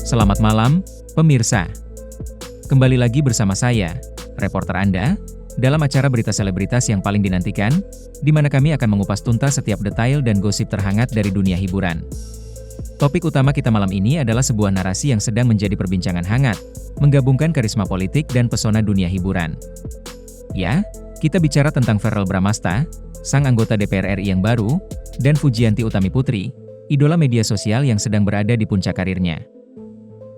Selamat malam, pemirsa. Kembali lagi bersama saya, reporter Anda, dalam acara berita selebritas yang paling dinantikan, di mana kami akan mengupas tuntas setiap detail dan gosip terhangat dari dunia hiburan. Topik utama kita malam ini adalah sebuah narasi yang sedang menjadi perbincangan hangat, menggabungkan karisma politik dan pesona dunia hiburan. Ya, kita bicara tentang Verrell Bramasta, sang anggota DPR RI yang baru, dan Fujianti Utami Putri, idola media sosial yang sedang berada di puncak karirnya.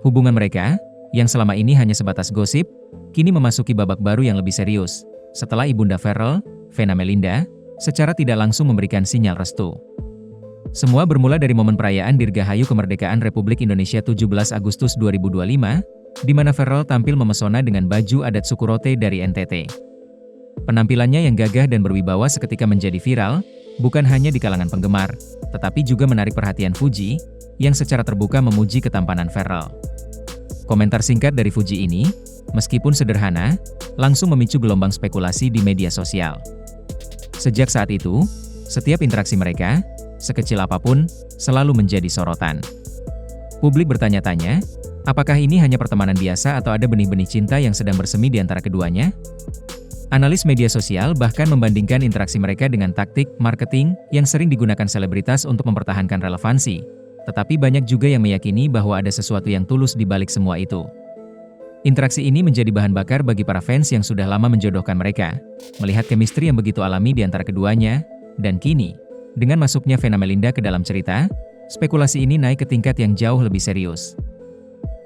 Hubungan mereka, yang selama ini hanya sebatas gosip, kini memasuki babak baru yang lebih serius, setelah ibunda Verrell, Vena Melinda, secara tidak langsung memberikan sinyal restu. Semua bermula dari momen perayaan Dirgahayu Kemerdekaan Republik Indonesia 17 Agustus 2025, di mana Verrell tampil memesona dengan baju adat suku Rote dari NTT. Penampilannya yang gagah dan berwibawa seketika menjadi viral, bukan hanya di kalangan penggemar, tetapi juga menarik perhatian Fuji, yang secara terbuka memuji ketampanan Verrell. Komentar singkat dari Fuji ini, meskipun sederhana, langsung memicu gelombang spekulasi di media sosial. Sejak saat itu, setiap interaksi mereka, sekecil apapun, selalu menjadi sorotan. Publik bertanya-tanya, apakah ini hanya pertemanan biasa atau ada benih-benih cinta yang sedang bersemi di antara keduanya? Analis media sosial bahkan membandingkan interaksi mereka dengan taktik marketing yang sering digunakan selebritas untuk mempertahankan relevansi. Tetapi banyak juga yang meyakini bahwa ada sesuatu yang tulus di balik semua itu. Interaksi ini menjadi bahan bakar bagi para fans yang sudah lama menjodohkan mereka, melihat chemistry yang begitu alami di antara keduanya, dan kini, dengan masuknya Vena Melinda ke dalam cerita, spekulasi ini naik ke tingkat yang jauh lebih serius.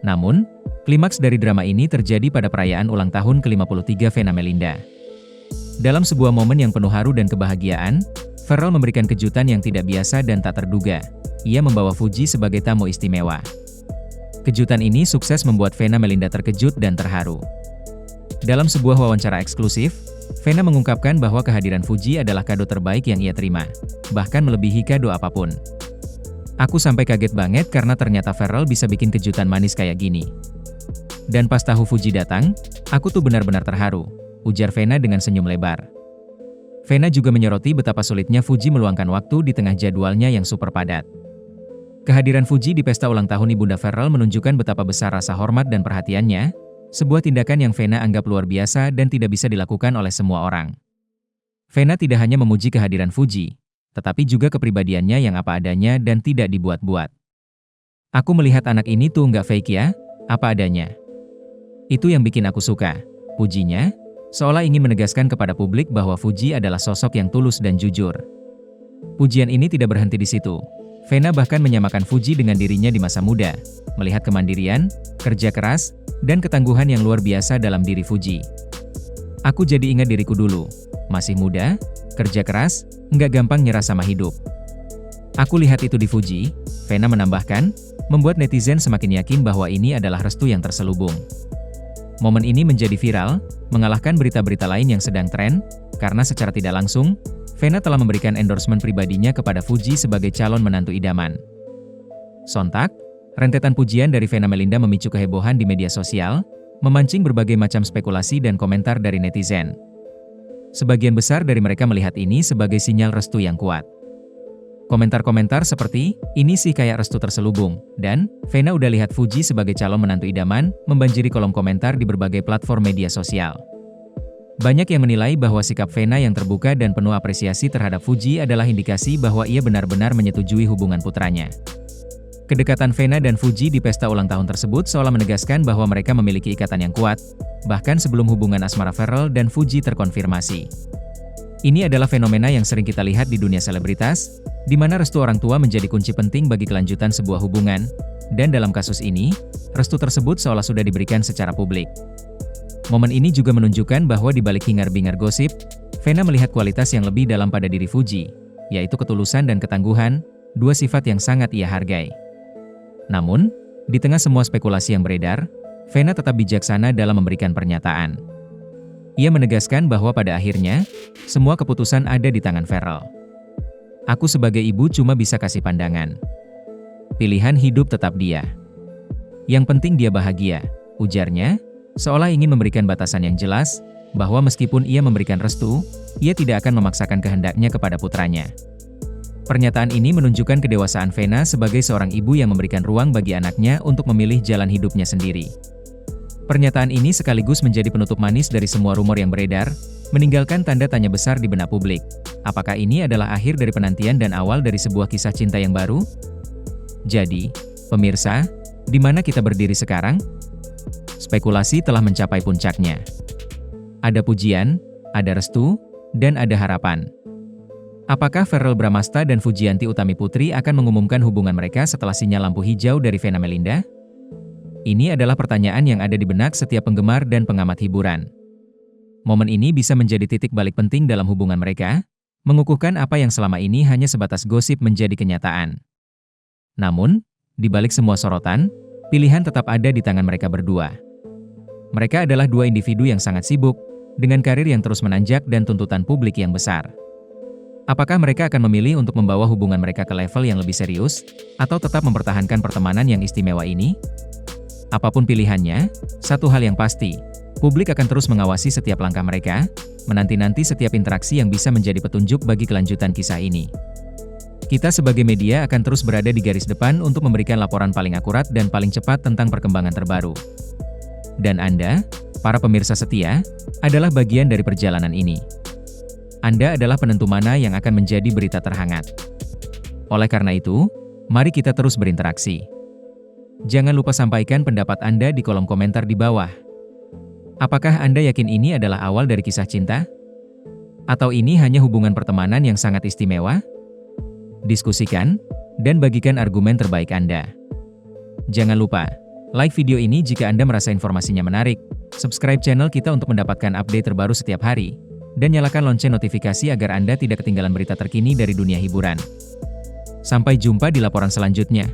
Namun, klimaks dari drama ini terjadi pada perayaan ulang tahun ke-53 Vena Melinda. Dalam sebuah momen yang penuh haru dan kebahagiaan, Verrell memberikan kejutan yang tidak biasa dan tak terduga. Ia membawa Fuji sebagai tamu istimewa. Kejutan ini sukses membuat Vena Melinda terkejut dan terharu. Dalam sebuah wawancara eksklusif, Vena mengungkapkan bahwa kehadiran Fuji adalah kado terbaik yang ia terima, bahkan melebihi kado apapun. Aku sampai kaget banget karena ternyata Verrell bisa bikin kejutan manis kayak gini. Dan pas tahu Fuji datang, aku tuh benar-benar terharu, ujar Vena dengan senyum lebar. Vena juga menyoroti betapa sulitnya Fuji meluangkan waktu di tengah jadwalnya yang super padat. Kehadiran Fuji di pesta ulang tahun ibunda Verrell menunjukkan betapa besar rasa hormat dan perhatiannya, sebuah tindakan yang Vena anggap luar biasa dan tidak bisa dilakukan oleh semua orang. Vena tidak hanya memuji kehadiran Fuji, tetapi juga kepribadiannya yang apa adanya dan tidak dibuat-buat. Aku melihat anak ini tuh nggak fake ya, apa adanya. Itu yang bikin aku suka, pujinya, seolah ingin menegaskan kepada publik bahwa Fuji adalah sosok yang tulus dan jujur. Pujian ini tidak berhenti di situ. Vena bahkan menyamakan Fuji dengan dirinya di masa muda, melihat kemandirian, kerja keras, dan ketangguhan yang luar biasa dalam diri Fuji. Aku jadi ingat diriku dulu, masih muda, kerja keras, nggak gampang nyerah sama hidup. Aku lihat itu di Fuji, Vena menambahkan, membuat netizen semakin yakin bahwa ini adalah restu yang terselubung. Momen ini menjadi viral, mengalahkan berita-berita lain yang sedang tren, karena secara tidak langsung, Vena telah memberikan endorsement pribadinya kepada Fuji sebagai calon menantu idaman. Sontak, rentetan pujian dari Vena Melinda memicu kehebohan di media sosial, memancing berbagai macam spekulasi dan komentar dari netizen. Sebagian besar dari mereka melihat ini sebagai sinyal restu yang kuat. Komentar-komentar seperti, ini sih kayak restu terselubung, dan, Vena udah lihat Fuji sebagai calon menantu idaman, membanjiri kolom komentar di berbagai platform media sosial. Banyak yang menilai bahwa sikap Vena yang terbuka dan penuh apresiasi terhadap Fuji adalah indikasi bahwa ia benar-benar menyetujui hubungan putranya. Kedekatan Vena dan Fuji di pesta ulang tahun tersebut seolah menegaskan bahwa mereka memiliki ikatan yang kuat, bahkan sebelum hubungan asmara Verrell dan Fuji terkonfirmasi. Ini adalah fenomena yang sering kita lihat di dunia selebritas, di mana restu orang tua menjadi kunci penting bagi kelanjutan sebuah hubungan, dan dalam kasus ini, restu tersebut seolah sudah diberikan secara publik. Momen ini juga menunjukkan bahwa di balik hingar-bingar gosip, Vena melihat kualitas yang lebih dalam pada diri Fuji, yaitu ketulusan dan ketangguhan, dua sifat yang sangat ia hargai. Namun, di tengah semua spekulasi yang beredar, Vena tetap bijaksana dalam memberikan pernyataan. Ia menegaskan bahwa pada akhirnya, semua keputusan ada di tangan Verrell. Aku sebagai ibu cuma bisa kasih pandangan. Pilihan hidup tetap dia. Yang penting dia bahagia, ujarnya, seolah ingin memberikan batasan yang jelas, bahwa meskipun ia memberikan restu, ia tidak akan memaksakan kehendaknya kepada putranya. Pernyataan ini menunjukkan kedewasaan Vena sebagai seorang ibu yang memberikan ruang bagi anaknya untuk memilih jalan hidupnya sendiri. Pernyataan ini sekaligus menjadi penutup manis dari semua rumor yang beredar, meninggalkan tanda tanya besar di benak publik. Apakah ini adalah akhir dari penantian dan awal dari sebuah kisah cinta yang baru? Jadi, pemirsa, di mana kita berdiri sekarang? Spekulasi telah mencapai puncaknya. Ada pujian, ada restu, dan ada harapan. Apakah Verrell Bramasta dan Fujianti Utami Putri akan mengumumkan hubungan mereka setelah sinyal lampu hijau dari Vena Melinda? Ini adalah pertanyaan yang ada di benak setiap penggemar dan pengamat hiburan. Momen ini bisa menjadi titik balik penting dalam hubungan mereka, mengukuhkan apa yang selama ini hanya sebatas gosip menjadi kenyataan. Namun, di balik semua sorotan, pilihan tetap ada di tangan mereka berdua. Mereka adalah dua individu yang sangat sibuk, dengan karir yang terus menanjak dan tuntutan publik yang besar. Apakah mereka akan memilih untuk membawa hubungan mereka ke level yang lebih serius, atau tetap mempertahankan pertemanan yang istimewa ini? Apapun pilihannya, satu hal yang pasti, publik akan terus mengawasi setiap langkah mereka, menanti-nanti setiap interaksi yang bisa menjadi petunjuk bagi kelanjutan kisah ini. Kita sebagai media akan terus berada di garis depan untuk memberikan laporan paling akurat dan paling cepat tentang perkembangan terbaru. Dan Anda, para pemirsa setia, adalah bagian dari perjalanan ini. Anda adalah penentu mana yang akan menjadi berita terhangat. Oleh karena itu, mari kita terus berinteraksi. Jangan lupa sampaikan pendapat Anda di kolom komentar di bawah. Apakah Anda yakin ini adalah awal dari kisah cinta? Atau ini hanya hubungan pertemanan yang sangat istimewa? Diskusikan, dan bagikan argumen terbaik Anda. Jangan lupa, like video ini jika Anda merasa informasinya menarik, subscribe channel kita untuk mendapatkan update terbaru setiap hari, dan nyalakan lonceng notifikasi agar Anda tidak ketinggalan berita terkini dari dunia hiburan. Sampai jumpa di laporan selanjutnya.